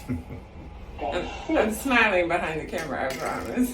I'm smiling behind the camera, I promise.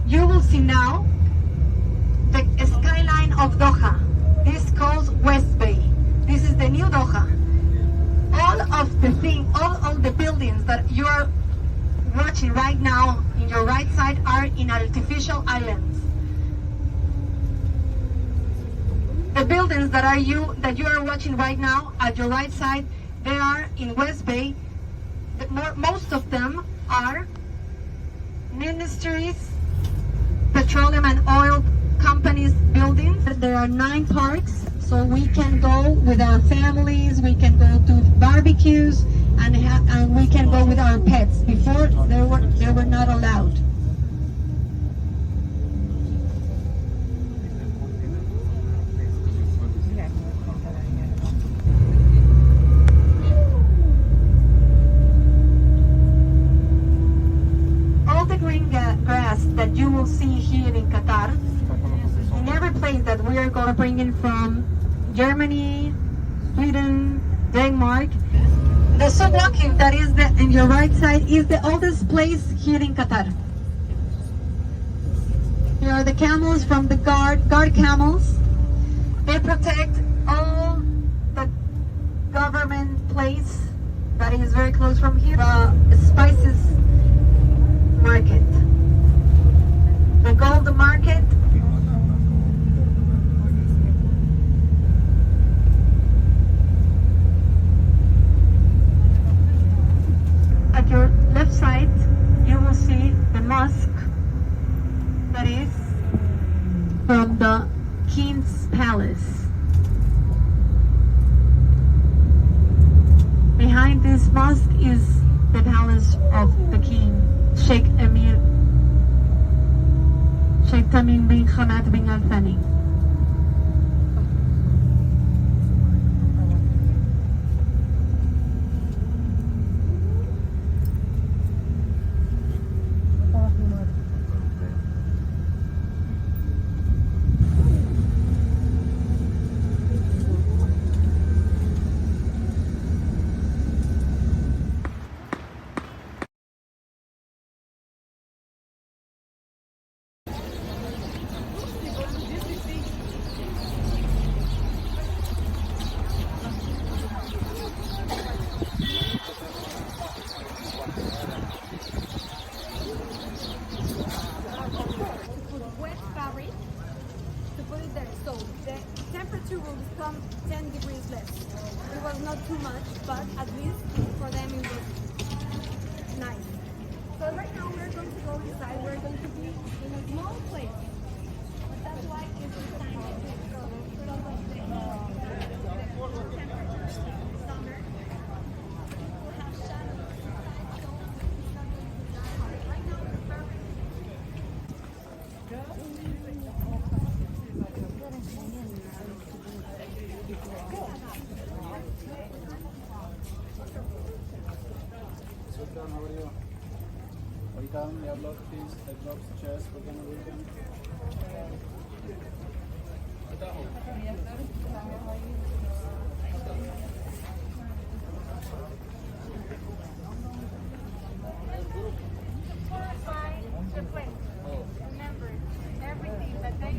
You will see now the skyline of Doha. This calls West Bay. This is the new Doha. All the buildings that you are watching right now in your right side are in artificial islands. The buildings that you are watching right now at your right side, they are in West Bay. Most of them are ministries, petroleum and oil companies buildings. There are 9 parks, so we can go with our families, we can go to barbecues, and we can go with our pets. Before, they were not allowed. All the green grass that you will see here in Qatar, in every place that we are going to bring in from Germany, Sweden, Denmark. The Sublocking that is in your right side is the oldest place here in Qatar. Here are the camels from the guard camels. They protect all the government place that is very close from here. The spices market, the gold market. At your left side, you will see the mosque that is from the King's Palace. Behind this mosque is the palace of the king, Sheikh Tamim bin Hamad bin Al Thani. Will become 10 degrees less. It was not too much, but at least for them it was nice. So right now we're going to go inside. We're going to be in a small place. But that's why it's designed to be summer. We'll have shadows inside, so it's not going to be that hot. Right now it's perfect. How are you? Welcome, your block, please. Take blocks, chairs, we're gonna read them. Remember, everything that they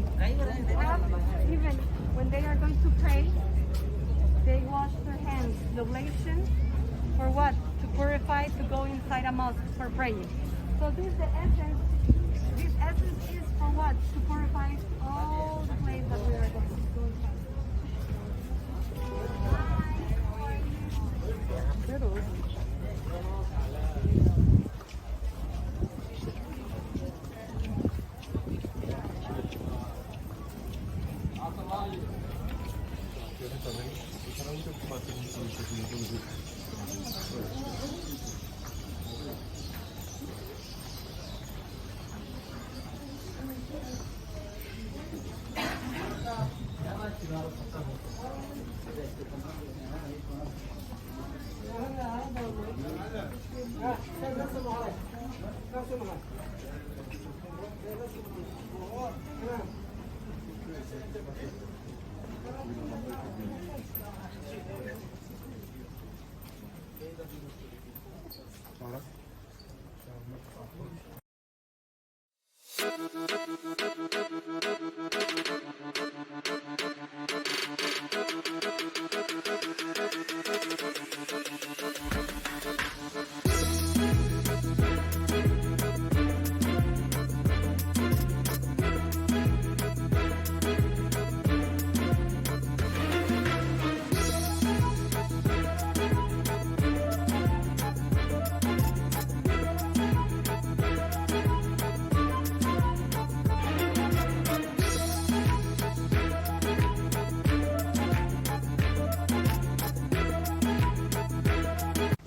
have, even when they are going to pray, they wash their hands. The oblation, for what? To purify, to go inside a mosque for praying. So this is the essence This essence is for what? To purify all the place that we are going to go inside. Hi, how are you?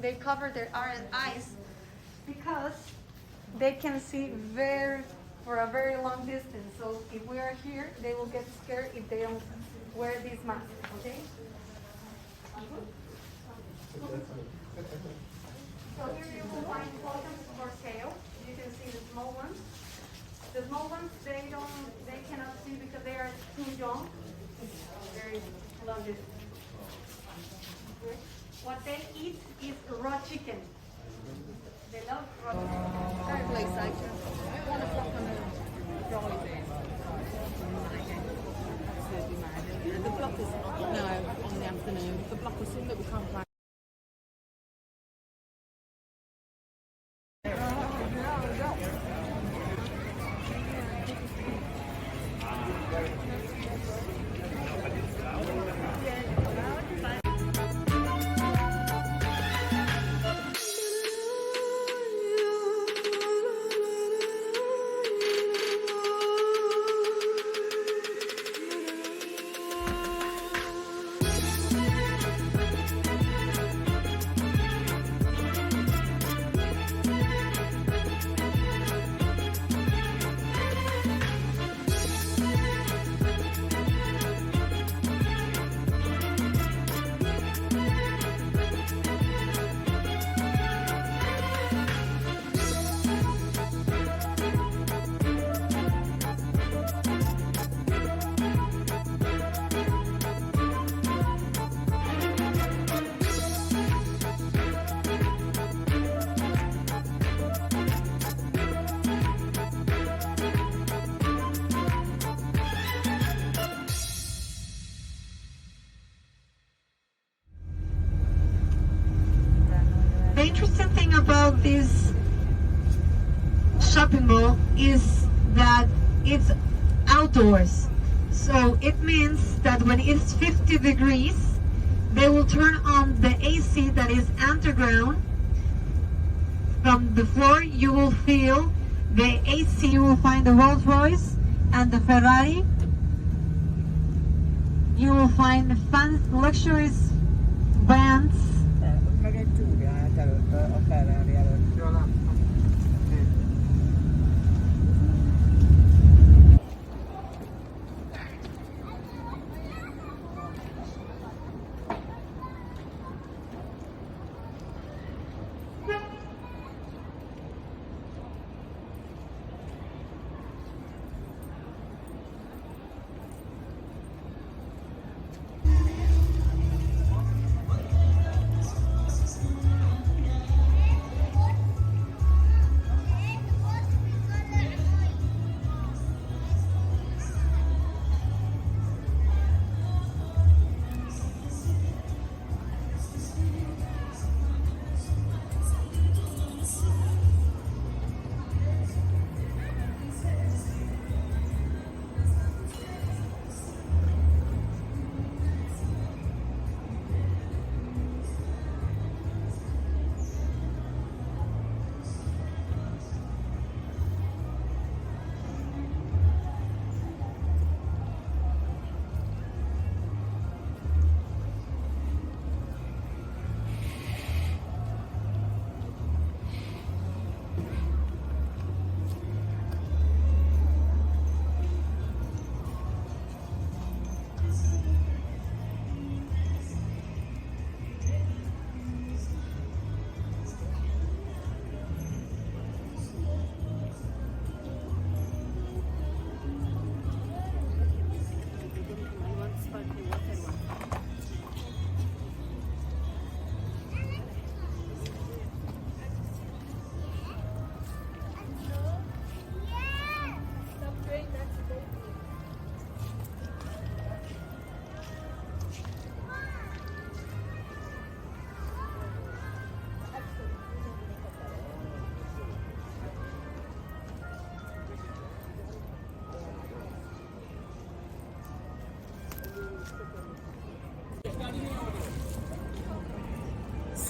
They cover their eyes because they can see for a very long distance. So if we are here, they will get scared if they don't wear this mask, okay? So here you will find clothes for sale. You can see the small ones. The small ones, they cannot see because they are too young. Very long distance. What they eat is raw chicken. They love raw chicken. The blockers, no, on the afternoon. The blockers seem that we can't play. The interesting thing about this shopping mall is that it's outdoors. So it means that when it's 50 degrees, they will turn on the AC that is underground. From the floor, you will feel the AC. You will find the Rolls Royce and the Ferrari. You will find luxurious brands.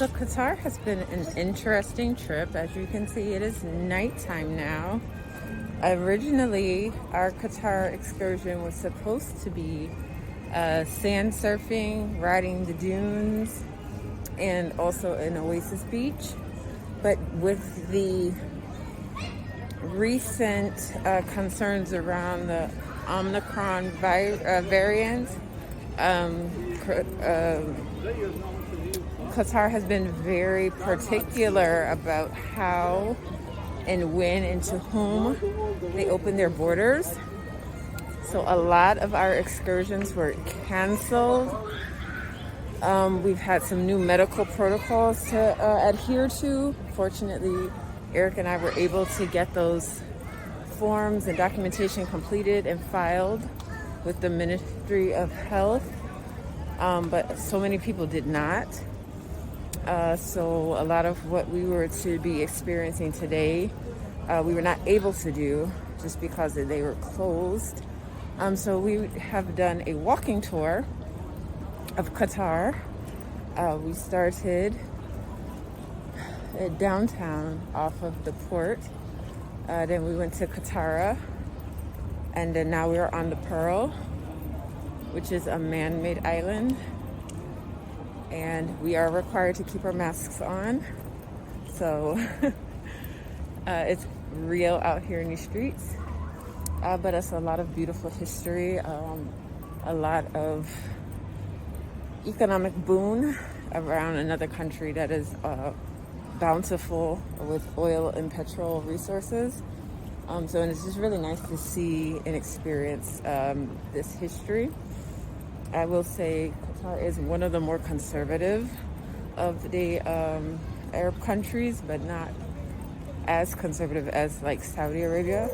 So Qatar has been an interesting trip. As you can see, it is nighttime now. Originally, our Qatar excursion was supposed to be sand surfing, riding the dunes, and also an oasis beach. But with the recent concerns around the Omicron variant, Qatar has been very particular about how and when and to whom they open their borders. So a lot of our excursions were canceled. We've had some new medical protocols to adhere to. Fortunately, Eric and I were able to get those forms and documentation completed and filed with the Ministry of Health, but so many people did not. So a lot of what we were to be experiencing today, we were not able to do just because they were closed. So we have done a walking tour of Qatar. We started at downtown off of the port. Then we went to Katara, and then now we're on the Pearl, which is a man-made island. And we are required to keep our masks on. So it's real out here in the streets. But it's a lot of beautiful history, a lot of economic boon around another country that is bountiful with oil and petrol resources. So and it's just really nice to see and experience this history. I will say Qatar is one of the more conservative of the Arab countries, but not as conservative as like Saudi Arabia,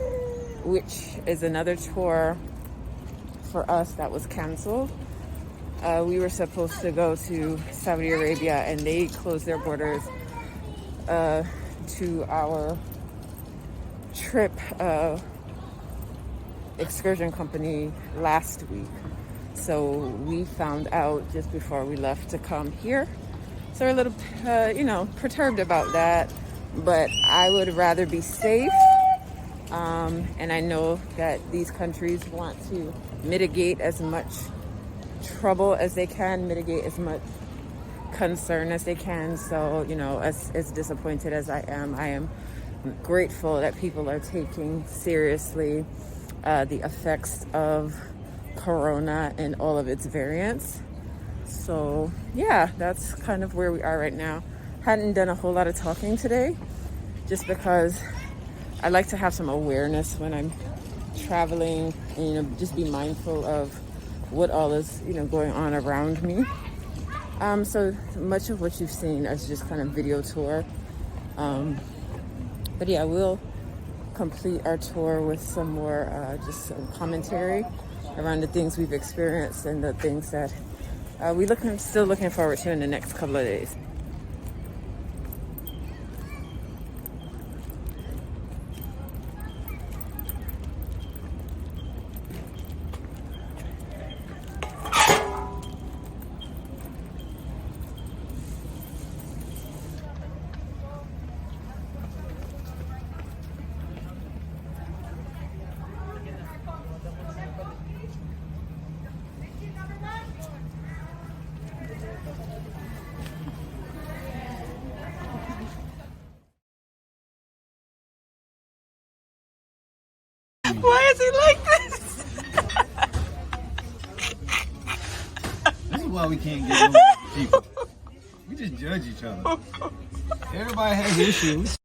which is another tour for us that was canceled. We were supposed to go to Saudi Arabia, and they closed their borders to our trip excursion company last week. So we found out just before we left to come here. So we're a little, perturbed about that. But I would rather be safe. And I know that these countries want to mitigate as much trouble as they can, mitigate as much concern as they can. So, as disappointed as I am grateful that people are taking seriously the effects of Corona and all of its variants. So yeah, that's kind of where we are right now. Hadn't done a whole lot of talking today just because I like to have some awareness when I'm traveling and just be mindful of what all is going on around me. So much of what you've seen is just kind of video tour, but yeah, we'll complete our tour with some more just some commentary around the things we've experienced and the things that still looking forward to in the next couple of days. Why is he like this? This is why we can't get along with people. We just judge each other. Everybody has issues.